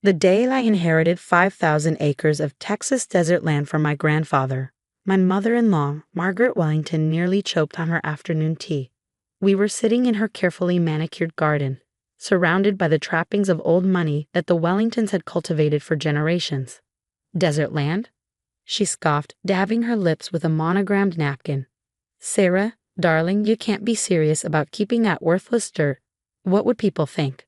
The day I inherited 5,000 acres of Texas desert land from my grandfather, my mother-in-law, Margaret Wellington, nearly choked on her afternoon tea. We were sitting in her carefully manicured garden, surrounded by the trappings of old money that the Wellingtons had cultivated for generations. Desert land? She scoffed, dabbing her lips with a monogrammed napkin. Sarah, darling, you can't be serious about keeping that worthless dirt. What would people think?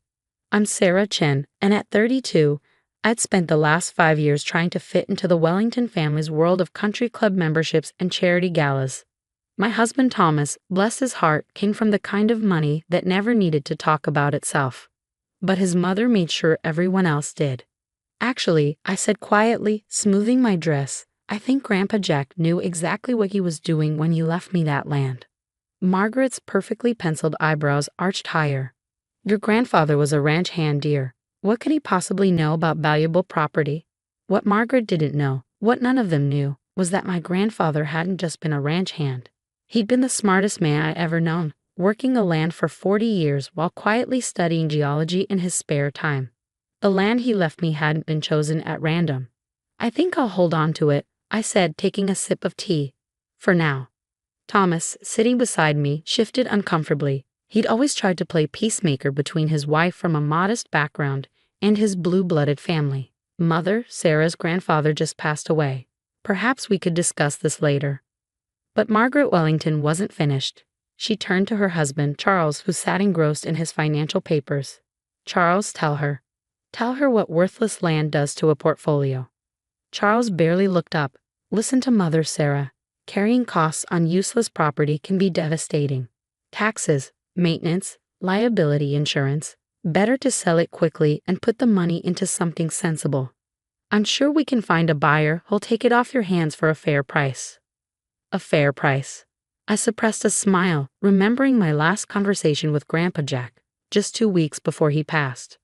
I'm Sarah Chen, and at 32, I'd spent the last 5 years trying to fit into the Wellington family's world of country club memberships and charity galas. My husband Thomas, bless his heart, came from the kind of money that never needed to talk about itself. But his mother made sure everyone else did. Actually, I said quietly, smoothing my dress, I think Grandpa Jack knew exactly what he was doing when he left me that land. Margaret's perfectly penciled eyebrows arched higher. Your grandfather was a ranch hand, dear. What could he possibly know about valuable property? What Margaret didn't know, what none of them knew, was that my grandfather hadn't just been a ranch hand. He'd been the smartest man I'd ever known, working the land for 40 years while quietly studying geology in his spare time. The land he left me hadn't been chosen at random. I think I'll hold on to it, I said, taking a sip of tea. For now. Thomas, sitting beside me, shifted uncomfortably. He'd always tried to play peacemaker between his wife from a modest background and his blue-blooded family. Mother, Sarah's grandfather, just passed away. Perhaps we could discuss this later. But Margaret Wellington wasn't finished. She turned to her husband, Charles, who sat engrossed in his financial papers. Charles, tell her. Tell her what worthless land does to a portfolio. Charles barely looked up. Listen to Mother, Sarah. Carrying costs on useless property can be devastating. Taxes, maintenance, liability insurance. Better to sell it quickly and put the money into something sensible. I'm sure we can find a buyer who'll take it off your hands for a fair price. A fair price. I suppressed a smile, remembering my last conversation with Grandpa Jack, just 2 weeks before he passed.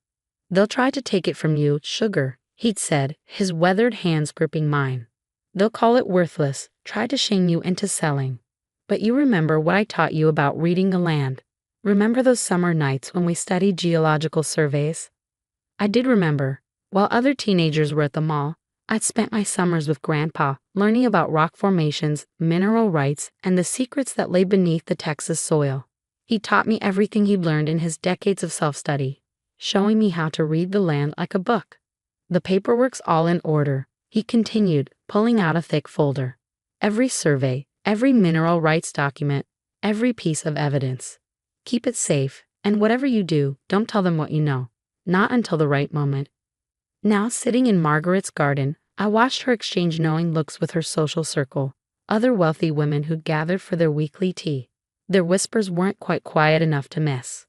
They'll try to take it from you, sugar, he'd said, his weathered hands gripping mine. They'll call it worthless, try to shame you into selling. But you remember what I taught you about reading the land. Remember those summer nights when we studied geological surveys? I did remember. While other teenagers were at the mall, I'd spent my summers with Grandpa, learning about rock formations, mineral rights, and the secrets that lay beneath the Texas soil. He taught me everything he'd learned in his decades of self-study, showing me how to read the land like a book. The paperwork's all in order, he continued, pulling out a thick folder. Every survey, every mineral rights document, every piece of evidence. Keep it safe, and whatever you do, don't tell them what you know. Not until the right moment. Now, sitting in Margaret's garden, I watched her exchange knowing looks with her social circle, other wealthy women who'd gathered for their weekly tea. Their whispers weren't quite quiet enough to miss.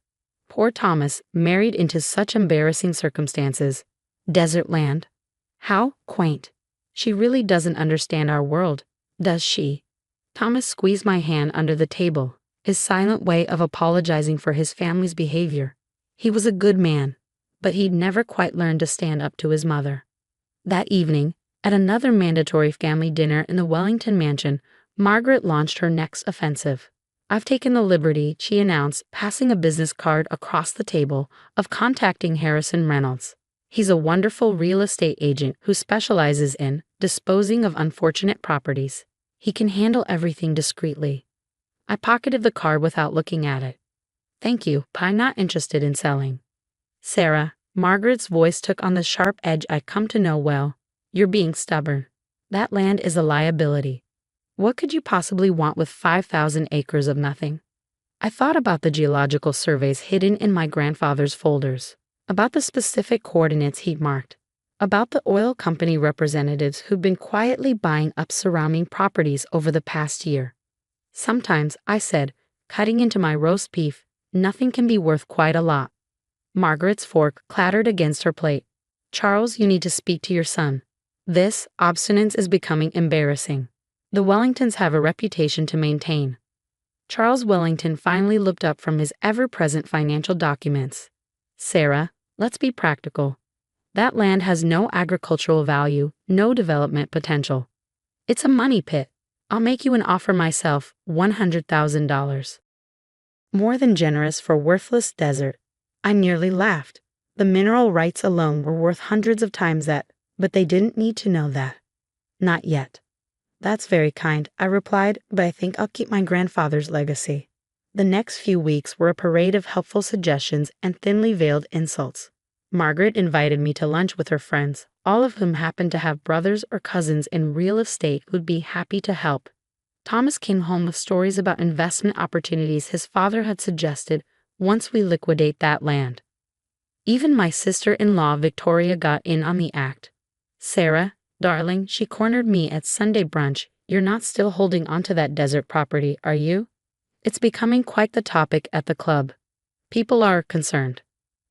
Poor Thomas, married into such embarrassing circumstances. Desert land. How quaint. She really doesn't understand our world, does she? Thomas squeezed my hand under the table, his silent way of apologizing for his family's behavior. He was a good man, but he'd never quite learned to stand up to his mother. That evening, at another mandatory family dinner in the Wellington mansion, Margaret launched her next offensive. I've taken the liberty, she announced, passing a business card across the table, of contacting Harrison Reynolds. He's a wonderful real estate agent who specializes in disposing of unfortunate properties. He can handle everything discreetly. I pocketed the card without looking at it. Thank you, but I'm not interested in selling. Sarah, Margaret's voice took on the sharp edge I'd come to know well. You're being stubborn. That land is a liability. What could you possibly want with 5,000 acres of nothing? I thought about the geological surveys hidden in my grandfather's folders, about the specific coordinates he'd marked, about the oil company representatives who'd been quietly buying up surrounding properties over the past year. Sometimes, I said, cutting into my roast beef, nothing can be worth quite a lot. Margaret's fork clattered against her plate. Charles, you need to speak to your son. This obstinance is becoming embarrassing. The Wellingtons have a reputation to maintain. Charles Wellington finally looked up from his ever-present financial documents. Sarah, let's be practical. That land has no agricultural value, no development potential. It's a money pit. I'll make you an offer myself, $100,000. More than generous for worthless desert. I nearly laughed. The mineral rights alone were worth hundreds of times that, but they didn't need to know that. Not yet. That's very kind, I replied, but I think I'll keep my grandfather's legacy. The next few weeks were a parade of helpful suggestions and thinly veiled insults. Margaret invited me to lunch with her friends, all of whom happened to have brothers or cousins in real estate who'd be happy to help. Thomas came home with stories about investment opportunities his father had suggested once we liquidate that land. Even my sister-in-law Victoria got in on the act. Sarah, darling, she cornered me at Sunday brunch. You're not still holding onto that desert property, are you? It's becoming quite the topic at the club. People are concerned.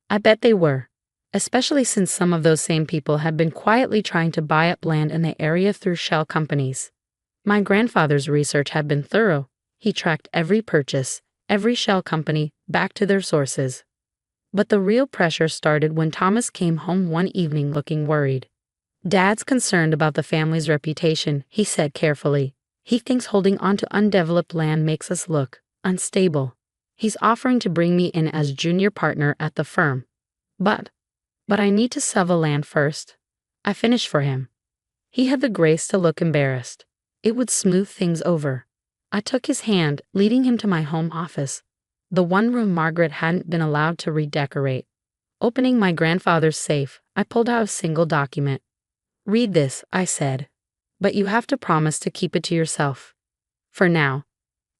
I bet they were, especially since some of those same people had been quietly trying to buy up land in the area through shell companies. My grandfather's research had been thorough. He tracked every purchase, every shell company, back to their sources. But the real pressure started when Thomas came home one evening looking worried. Dad's concerned about the family's reputation, he said carefully. He thinks holding onto undeveloped land makes us look unstable. He's offering to bring me in as junior partner at the firm. But I need to sell the land first. I finished for him. He had the grace to look embarrassed. It would smooth things over. I took his hand, leading him to my home office, the one room Margaret hadn't been allowed to redecorate. Opening my grandfather's safe, I pulled out a single document. Read this, I said. But you have to promise to keep it to yourself. For now.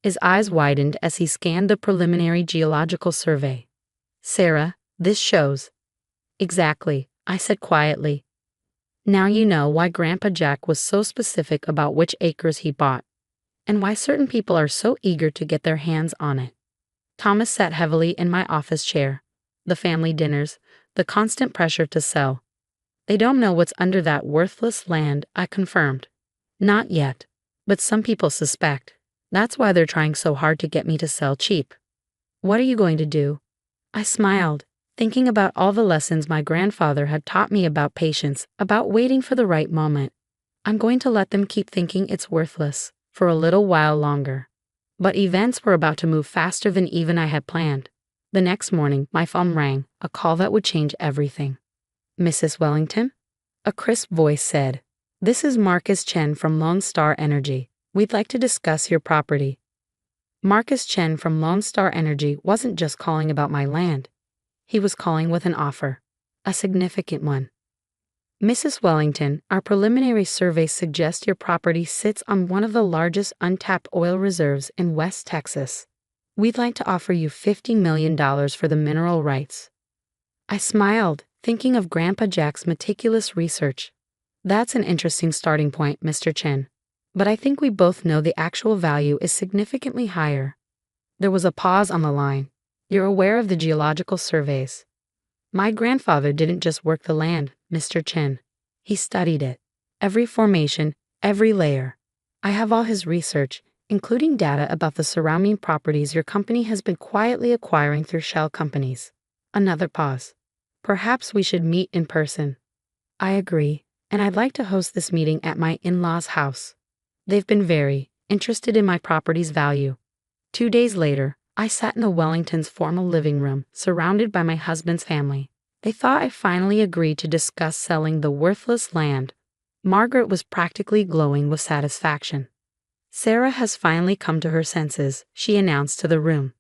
His eyes widened as he scanned the preliminary geological survey. Sarah, this shows. Exactly, I said quietly. Now you know why Grandpa Jack was so specific about which acres he bought, and why certain people are so eager to get their hands on it. Thomas sat heavily in my office chair. The family dinners, the constant pressure to sell. They don't know what's under that worthless land, I confirmed. Not yet, but some people suspect. That's why they're trying so hard to get me to sell cheap. What are you going to do? I smiled, thinking about all the lessons my grandfather had taught me about patience, about waiting for the right moment. I'm going to let them keep thinking it's worthless, for a little while longer. But events were about to move faster than even I had planned. The next morning, my phone rang, a call that would change everything. Mrs. Wellington? A crisp voice said, This is Marcus Chen from Lone Star Energy. We'd like to discuss your property. Marcus Chen from Lone Star Energy wasn't just calling about my land. He was calling with an offer. A significant one. Mrs. Wellington, our preliminary survey suggests your property sits on one of the largest untapped oil reserves in West Texas. We'd like to offer you $50 million for the mineral rights. I smiled, thinking of Grandpa Jack's meticulous research. That's an interesting starting point, Mr. Chen. But I think we both know the actual value is significantly higher. There was a pause on the line. You're aware of the geological surveys. My grandfather didn't just work the land, Mr. Chen. He studied it. Every formation, every layer. I have all his research, including data about the surrounding properties your company has been quietly acquiring through shell companies. Another pause. Perhaps we should meet in person. I agree, and I'd like to host this meeting at my in-laws' house. They've been very interested in my property's value. 2 days later, I sat in the Wellingtons' formal living room, surrounded by my husband's family. They thought I finally agreed to discuss selling the worthless land. Margaret was practically glowing with satisfaction. Sarah has finally come to her senses, she announced to the room.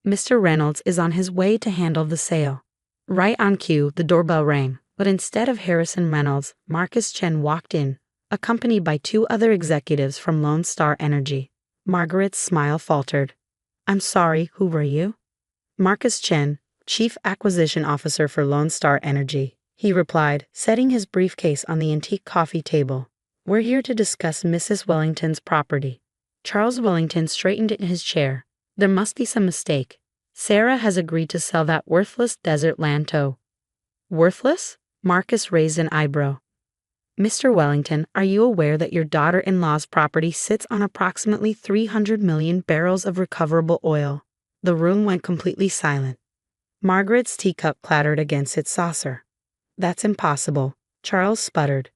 Mr. Reynolds is on his way to handle the sale. Right on cue, the doorbell rang, but instead of Harrison Reynolds, Marcus Chen walked in, accompanied by 2 other executives from Lone Star Energy. Margaret's smile faltered. I'm sorry, who were you? Marcus Chen, Chief Acquisition Officer for Lone Star Energy, he replied, setting his briefcase on the antique coffee table. We're here to discuss Mrs. Wellington's property. Charles Wellington straightened in his chair. There must be some mistake. Sarah has agreed to sell that worthless desert land to. Worthless? Marcus raised an eyebrow. Mr. Wellington, are you aware that your daughter-in-law's property sits on approximately 300 million barrels of recoverable oil? The room went completely silent. Margaret's teacup clattered against its saucer. That's impossible, Charles sputtered.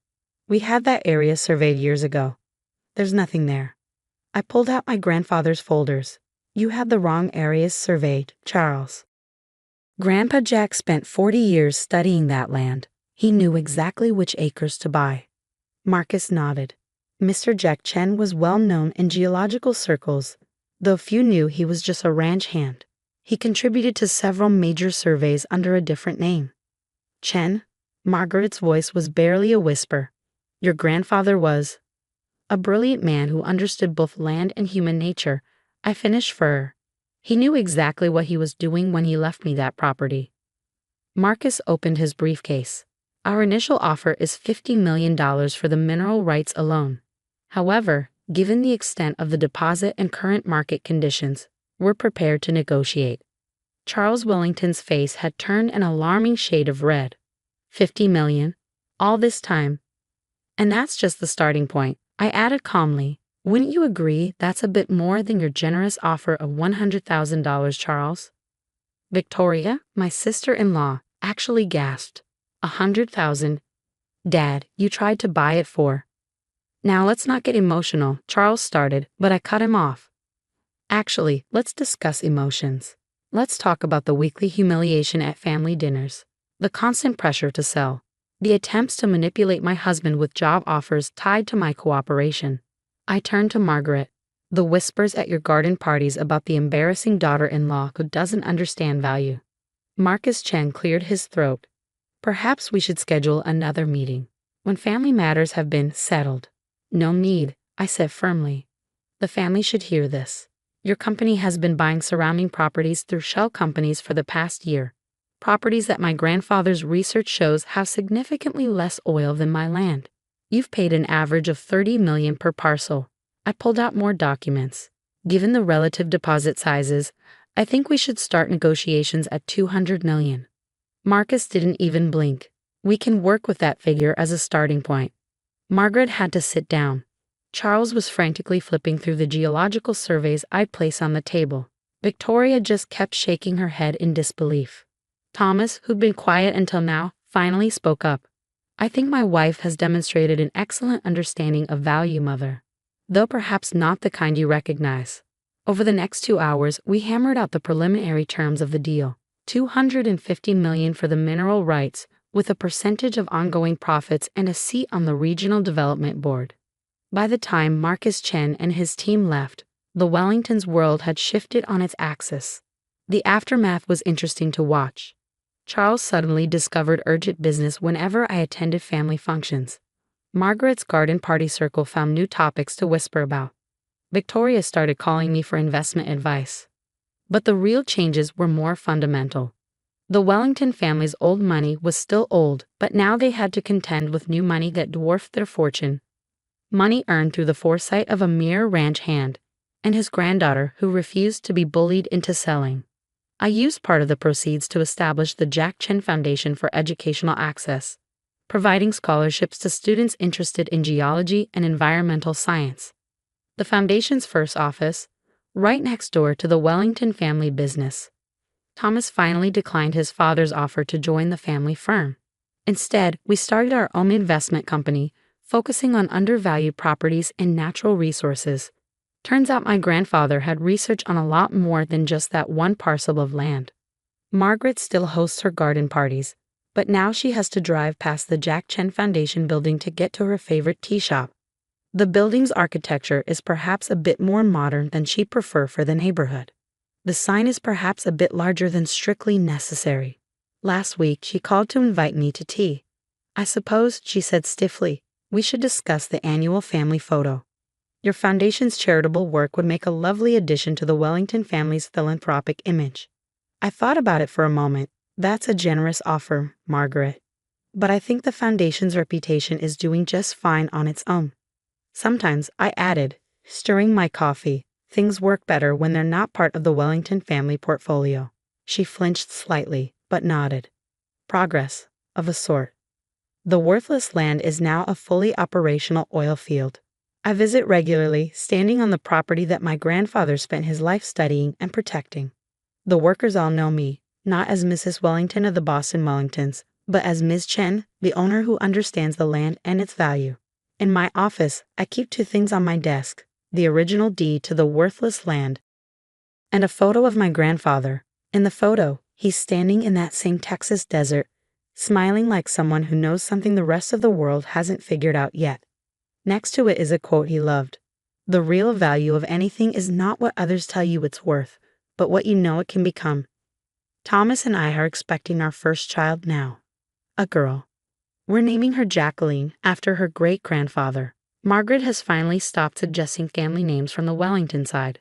We had that area surveyed years ago. There's nothing there. I pulled out my grandfather's folders. You had the wrong areas surveyed, Charles. Grandpa Jack spent 40 years studying that land. He knew exactly which acres to buy. Marcus nodded. Mr. Jack Chen was well known in geological circles, though few knew he was just a ranch hand. He contributed to several major surveys under a different name. Chen? Margaret's voice was barely a whisper. Your grandfather was a brilliant man who understood both land and human nature. I finished for her. He knew exactly what he was doing when he left me that property. Marcus opened his briefcase. Our initial offer is $50 million for the mineral rights alone. However, given the extent of the deposit and current market conditions, we're prepared to negotiate. Charles Wellington's face had turned an alarming shade of red. 50 million? All this time? And that's just the starting point, I added calmly. Wouldn't you agree that's a bit more than your generous offer of $100,000, Charles? Victoria, my sister-in-law, actually gasped. 100,000? Dad, you tried to buy it for. Now let's not get emotional, Charles started, but I cut him off. Actually, let's discuss emotions. Let's talk about the weekly humiliation at family dinners, the constant pressure to sell, the attempts to manipulate my husband with job offers tied to my cooperation. I turned to Margaret. The whispers at your garden parties about the embarrassing daughter-in-law who doesn't understand value. Marcus Chen cleared his throat. Perhaps we should schedule another meeting, when family matters have been settled. No need, I said firmly. The family should hear this. Your company has been buying surrounding properties through shell companies for the past year. Properties that my grandfather's research shows have significantly less oil than my land. You've paid an average of $30 million per parcel. I pulled out more documents. Given the relative deposit sizes, I think we should start negotiations at $200 million. Marcus didn't even blink. We can work with that figure as a starting point. Margaret had to sit down. Charles was frantically flipping through the geological surveys I'd placed on the table. Victoria just kept shaking her head in disbelief. Thomas, who'd been quiet until now, finally spoke up. I think my wife has demonstrated an excellent understanding of value, Mother. Though perhaps not the kind you recognize. Over the next 2 hours, we hammered out the preliminary terms of the deal. $250 million for the mineral rights, with a percentage of ongoing profits and a seat on the Regional Development Board. By the time Marcus Chen and his team left, the Wellington's world had shifted on its axis. The aftermath was interesting to watch. Charles suddenly discovered urgent business whenever I attended family functions. Margaret's garden party circle found new topics to whisper about. Victoria started calling me for investment advice. But the real changes were more fundamental. The Wellington family's old money was still old, but now they had to contend with new money that dwarfed their fortune. Money earned through the foresight of a mere ranch hand, and his granddaughter who refused to be bullied into selling. I used part of the proceeds to establish the Jack Chen Foundation for Educational Access, providing scholarships to students interested in geology and environmental science. The foundation's first office, right next door to the Wellington family business. Thomas finally declined his father's offer to join the family firm. Instead, we started our own investment company, focusing on undervalued properties and natural resources. Turns out my grandfather had research on a lot more than just that one parcel of land. Margaret still hosts her garden parties, but now she has to drive past the Jack Chen Foundation building to get to her favorite tea shop. The building's architecture is perhaps a bit more modern than she'd prefer for the neighborhood. The sign is perhaps a bit larger than strictly necessary. Last week, she called to invite me to tea. I suppose, she said stiffly, we should discuss the annual family photo. Your foundation's charitable work would make a lovely addition to the Wellington family's philanthropic image. I thought about it for a moment. That's a generous offer, Margaret. But I think the foundation's reputation is doing just fine on its own. Sometimes, I added, stirring my coffee, things work better when they're not part of the Wellington family portfolio. She flinched slightly, but nodded. Progress, of a sort. The worthless land is now a fully operational oil field. I visit regularly, standing on the property that my grandfather spent his life studying and protecting. The workers all know me, not as Mrs. Wellington of the Boston Wellingtons, but as Ms. Chen, the owner who understands the land and its value. In my office, I keep 2 things on my desk, the original deed to the worthless land and a photo of my grandfather. In the photo, He's standing in that same Texas desert, smiling like someone who knows something the rest of the world hasn't figured out yet. Next to it is a quote he loved. "The real value of anything is not what others tell you it's worth, but what you know it can become." Thomas and I are expecting our first child now. A girl. We're naming her Jacqueline after her great-grandfather. Margaret has finally stopped suggesting family names from the Wellington side.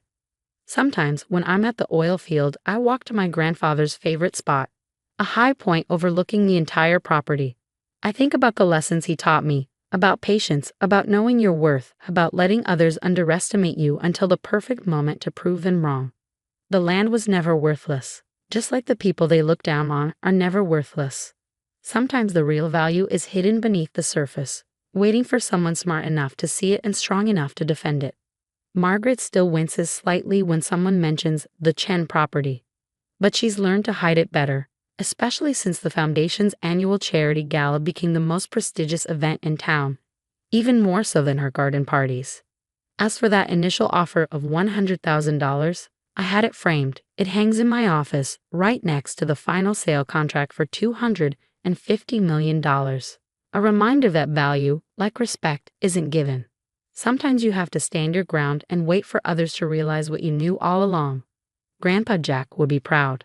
Sometimes, when I'm at the oil field, I walk to my grandfather's favorite spot, a high point overlooking the entire property. I think about the lessons he taught me, about patience, about knowing your worth, about letting others underestimate you until the perfect moment to prove them wrong. The land was never worthless, just like the people they look down on are never worthless. Sometimes the real value is hidden beneath the surface, waiting for someone smart enough to see it and strong enough to defend it. Margaret still winces slightly when someone mentions the Chen property, but she's learned to hide it better, especially since the foundation's annual charity gala became the most prestigious event in town, even more so than her garden parties. As for that initial offer of $100,000, I had it framed. It hangs in my office, right next to the final sale contract for $250 million. A reminder that value, like respect, isn't given. Sometimes you have to stand your ground and wait for others to realize what you knew all along. Grandpa Jack would be proud.